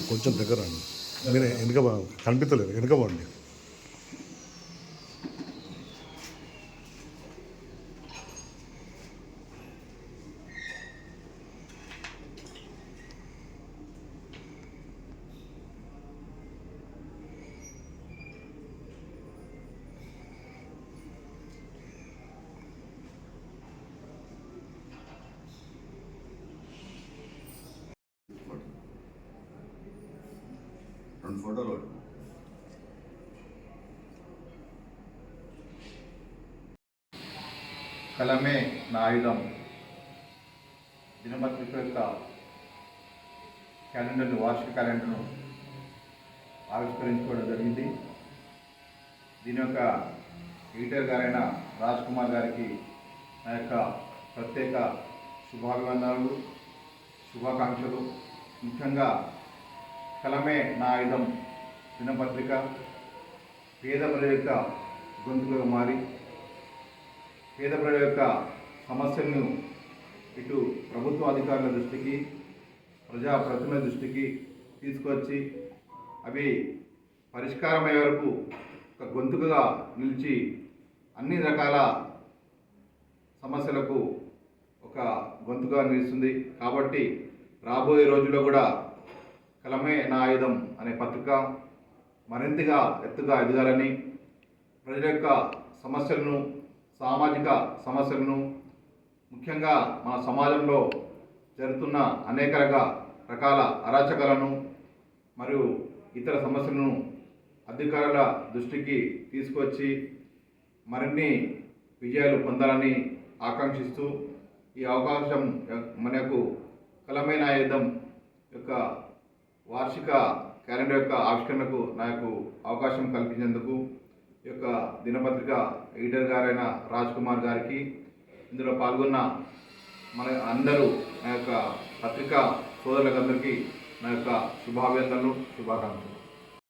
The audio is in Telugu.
కొంచెం దగ్గర మీరు వెనుక కనిపించలేదు, వెనుక బాగుంది. రెండు ఫోటోలు కలమే నా ఆయుధం దినపత్రిక యొక్క క్యాలెండర్ను, వార్షిక క్యాలెండర్ను ఆవిష్కరించుకోవడం జరిగింది. దీని యొక్క ఎడిటర్ గారైన రాజ్ కుమార్ గారికి నా యొక్క ప్రత్యేక శుభాభివందనాలు, శుభాకాంక్షలు. ముఖ్యంగా కలమే నా ఆయుధం దినపత్రిక పేద ప్రజల యొక్క గొంతుగా మారి పేద ప్రజల యొక్క సమస్యలను ఇటు ప్రభుత్వ అధికారుల దృష్టికి, ప్రజాప్రతినిధుల దృష్టికి తీసుకొచ్చి అవి పరిష్కారమయ్యే వరకు ఒక గొంతుకగా నిలిచి అన్ని రకాల సమస్యలకు ఒక గొంతుగా నిలుస్తుంది. కాబట్టి రాబోయే రోజుల్లో కూడా కలమే నా ఆయుధం అనే పత్రిక మరింతగా ఎత్తుగా ఎదగాలని, ప్రజల యొక్క సమస్యలను, సామాజిక సమస్యలను, ముఖ్యంగా మన సమాజంలో జరుగుతున్న అనేక రకాల అరాచకాలను మరియు ఇతర సమస్యలను అధికారుల దృష్టికి తీసుకొచ్చి మరిన్ని విజయాలు పొందాలని ఆకాంక్షిస్తూ ఈ అవకాశం మనకు కలమే నా ఆయుధం యొక్క వార్షిక క్యాలెండర్ యొక్క ఆవిష్కరణకు నాకు అవకాశం కల్పించేందుకు ఈ యొక్క దినపత్రిక ఎడిటర్ గారైన రాజ్ కుమార్ గారికి, ఇందులో పాల్గొన్న మన అందరూ నా యొక్క పత్రికా సోదరులందరికీ నా యొక్క శుభాభివందనలు, శుభాకాంక్షలు.